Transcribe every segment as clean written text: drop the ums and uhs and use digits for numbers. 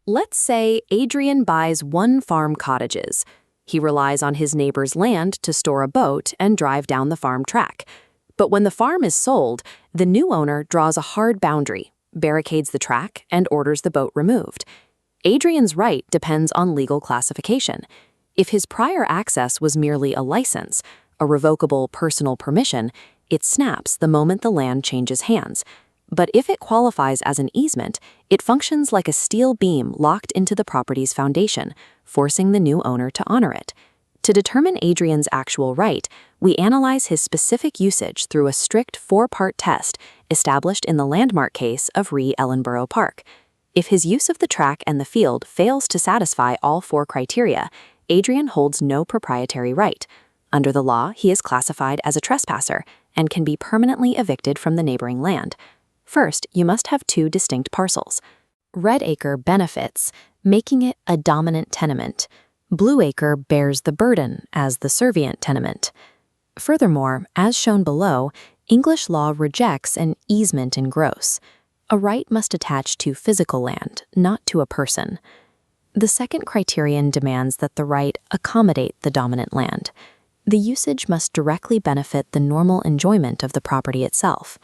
Let's say Adrian buys 1 farm cottages. He relies on his neighbor's land to store a boat and drive down the farm track. But when the farm is sold, the new owner draws a hard boundary, barricades the track, and orders the boat removed. Adrian's right depends on legal classification. If his prior access was merely a license, a revocable personal permission, it snaps the moment the land changes hands. But if it qualifies as an easement, it functions like a steel beam locked into the property's foundation, forcing the new owner to honor it. To determine Adrian's actual right, we analyze his specific usage through a strict 4-part test established in the landmark case of Re Ellenborough Park. If his use of the track and the field fails to satisfy all 4 criteria, Adrian holds no proprietary right. Under the law, he is classified as a trespasser and can be permanently evicted from the neighboring land. First, you must have 2 distinct parcels. Red Acre benefits, making it a dominant tenement. Blue Acre bears the burden as the servient tenement. Furthermore, as shown below, English law rejects an easement in gross. A right must attach to physical land, not to a person. The second criterion demands that the right accommodate the dominant land. The usage must directly benefit the normal enjoyment of the property itself.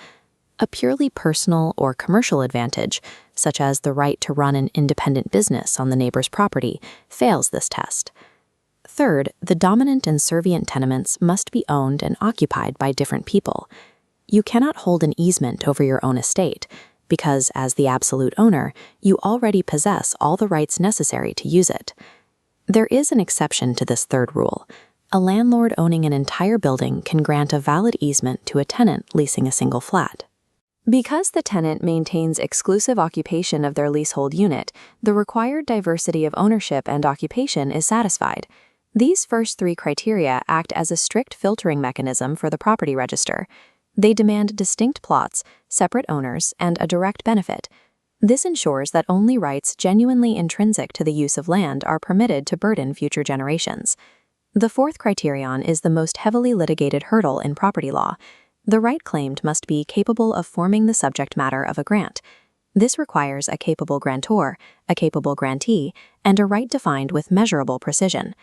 A purely personal or commercial advantage, such as the right to run an independent business on the neighbor's property, fails this test. Third, the dominant and servient tenements must be owned and occupied by different people. You cannot hold an easement over your own estate, because as the absolute owner, you already possess all the rights necessary to use it. There is an exception to this third rule. A landlord owning an entire building can grant a valid easement to a tenant leasing a single flat. Because the tenant maintains exclusive occupation of their leasehold unit, the required diversity of ownership and occupation is satisfied. These first 3 criteria act as a strict filtering mechanism for the property register. They demand distinct plots, separate owners, and a direct benefit. This ensures that only rights genuinely intrinsic to the use of land are permitted to burden future generations. The 4th criterion is the most heavily litigated hurdle in property law. The right claimed must be capable of forming the subject matter of a grant. This requires a capable grantor, a capable grantee, and a right defined with measurable precision.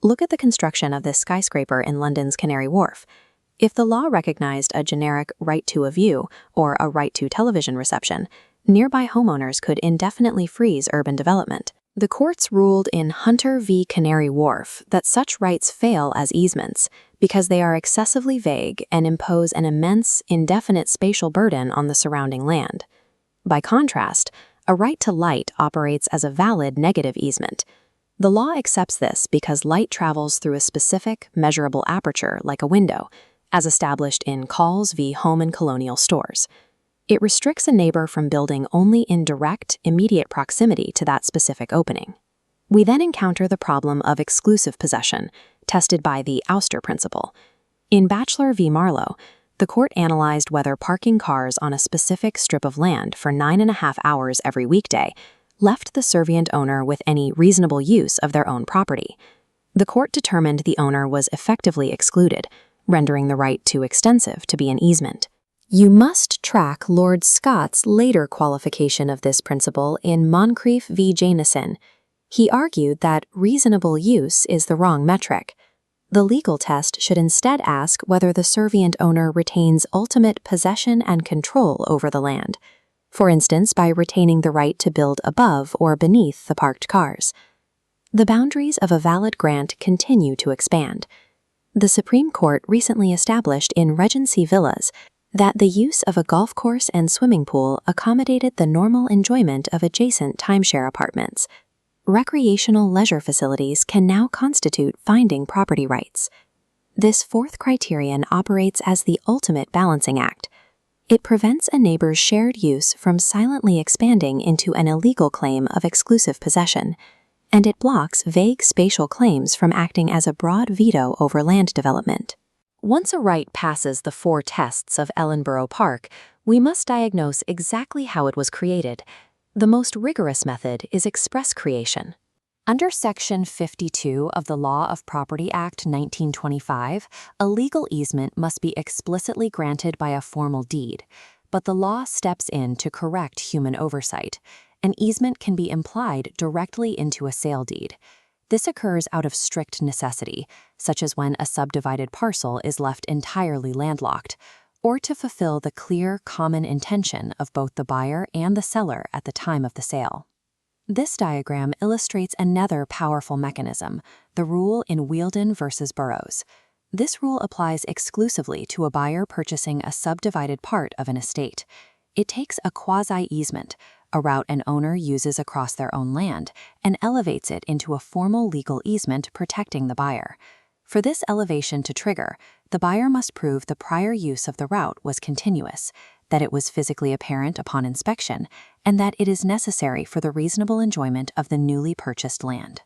Look at the construction of this skyscraper in London's Canary Wharf. If the law recognized a generic right to a view or a right to television reception, nearby homeowners could indefinitely freeze urban development. The courts ruled in Hunter v. Canary Wharf that such rights fail as easements because they are excessively vague and impose an immense, indefinite spatial burden on the surrounding land. By contrast, a right to light operates as a valid negative easement. The law accepts this because light travels through a specific, measurable aperture like a window, as established in Calls v. Home and Colonial Stores. It restricts a neighbor from building only in direct, immediate proximity to that specific opening. We then encounter the problem of exclusive possession, tested by the ouster principle. In Batchelor v. Marlowe, the court analyzed whether parking cars on a specific strip of land for 9.5 hours every weekday left the servient owner with any reasonable use of their own property. The court determined the owner was effectively excluded, rendering the right too extensive to be an easement. You must track Lord Scott's later qualification of this principle in Moncrief v. Janison. He argued that reasonable use is the wrong metric. The legal test should instead ask whether the servient owner retains ultimate possession and control over the land, for instance by retaining the right to build above or beneath the parked cars. The boundaries of a valid grant continue to expand. The Supreme Court recently established in Regency Villas that the use of a golf course and swimming pool accommodated the normal enjoyment of adjacent timeshare apartments. Recreational leisure facilities can now constitute finding property rights. This 4th criterion operates as the ultimate balancing act. It prevents a neighbor's shared use from silently expanding into an illegal claim of exclusive possession, and it blocks vague spatial claims from acting as a broad veto over land development. Once a right passes the 4 tests of Ellenborough Park, we must diagnose exactly how it was created. The most rigorous method is express creation. Under Section 52 of the Law of Property Act 1925, a legal easement must be explicitly granted by a formal deed, but the law steps in to correct human oversight. an easement can be implied directly into a sale deed. This occurs out of strict necessity, such as when a subdivided parcel is left entirely landlocked, or to fulfill the clear common intention of both the buyer and the seller at the time of the sale. This diagram illustrates another powerful mechanism, the rule in Wealden versus Burroughs. This rule applies exclusively to a buyer purchasing a subdivided part of an estate. It takes a quasi-easement, a route an owner uses across their own land, and elevates it into a formal legal easement protecting the buyer. For this elevation to trigger, the buyer must prove the prior use of the route was continuous, that it was physically apparent upon inspection, and that it is necessary for the reasonable enjoyment of the newly purchased land.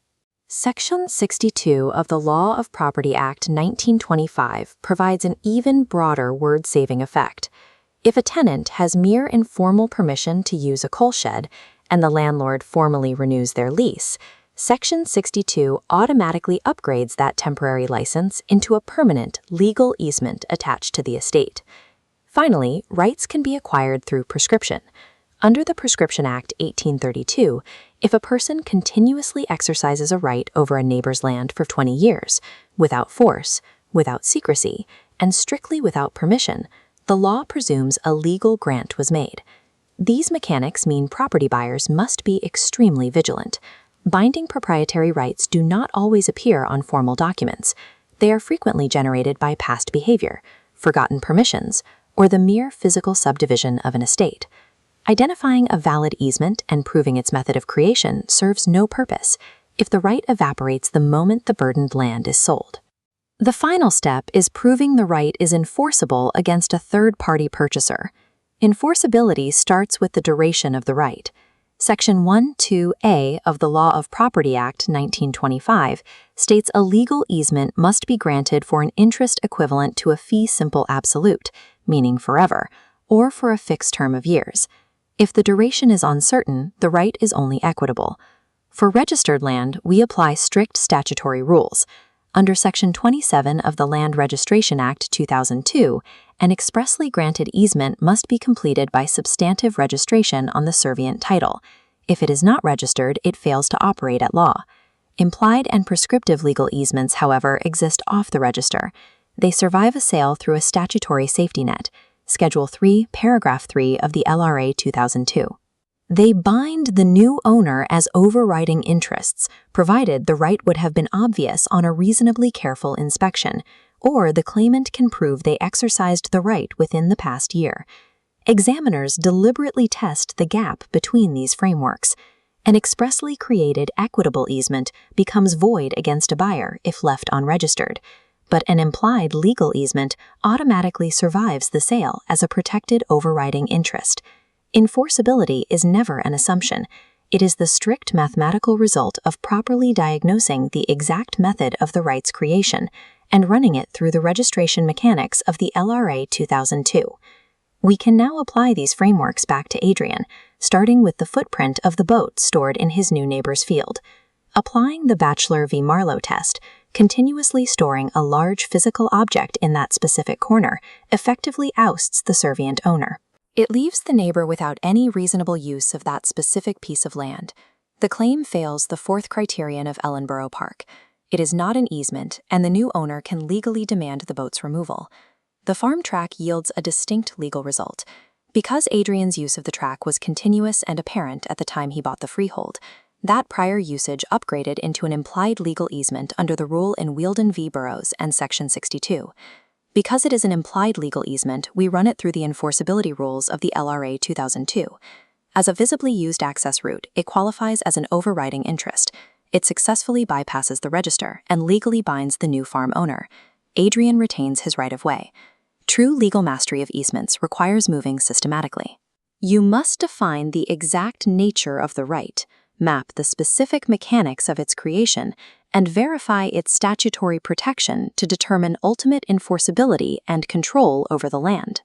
Section 62 of the Law of Property Act 1925 provides an even broader word-saving effect. If a tenant has mere informal permission to use a coal shed and the landlord formally renews their lease, Section 62 automatically upgrades that temporary license into a permanent legal easement attached to the estate. Finally, rights can be acquired through prescription. Under the Prescription Act 1832, if a person continuously exercises a right over a neighbor's land for 20 years, without force, without secrecy, and strictly without permission, the law presumes a legal grant was made. These mechanics mean property buyers must be extremely vigilant. Binding proprietary rights do not always appear on formal documents. They are frequently generated by past behavior, forgotten permissions, or the mere physical subdivision of an estate. Identifying a valid easement and proving its method of creation serves no purpose if the right evaporates the moment the burdened land is sold. The final step is proving the right is enforceable against a third-party purchaser. Enforceability starts with the duration of the right. Section 1(2)(a) of the Law of Property Act 1925 states a legal easement must be granted for an interest equivalent to a fee simple absolute, meaning forever, or for a fixed term of years. If the duration is uncertain, the right is only equitable. For registered land, we apply strict statutory rules. Under Section 27 of the Land Registration Act 2002, an expressly granted easement must be completed by substantive registration on the servient title. If it is not registered, it fails to operate at law. Implied and prescriptive legal easements, however, exist off the register. They survive a sale through a statutory safety net, Schedule 3, Paragraph 3 of the LRA 2002. They bind the new owner as overriding interests, provided the right would have been obvious on a reasonably careful inspection, or the claimant can prove they exercised the right within the past year. Examiners deliberately test the gap between these frameworks. An expressly created equitable easement becomes void against a buyer if left unregistered, but an implied legal easement automatically survives the sale as a protected overriding interest. Enforceability is never an assumption. It is the strict mathematical result of properly diagnosing the exact method of the right's creation and running it through the registration mechanics of the LRA 2002. We can now apply these frameworks back to Adrian, starting with the footprint of the boat stored in his new neighbor's field. Applying the Batchelor v. Marlowe test, continuously storing a large physical object in that specific corner effectively ousts the servient owner. It leaves the neighbor without any reasonable use of that specific piece of land. The claim fails the fourth criterion of Ellenborough Park. It is not an easement, and the new owner can legally demand the boat's removal. The farm track yields a distinct legal result. Because Adrian's use of the track was continuous and apparent at the time he bought the freehold, that prior usage upgraded into an implied legal easement under the rule in Wealden v. Burroughs and Section 62. Because it is an implied legal easement, we run it through the enforceability rules of the LRA 2002. As a visibly used access route, it qualifies as an overriding interest. It successfully bypasses the register and legally binds the new farm owner. Adrian retains his right-of-way. True legal mastery of easements requires moving systematically. You must define the exact nature of the right, map the specific mechanics of its creation, and verify its statutory protection to determine ultimate enforceability and control over the land.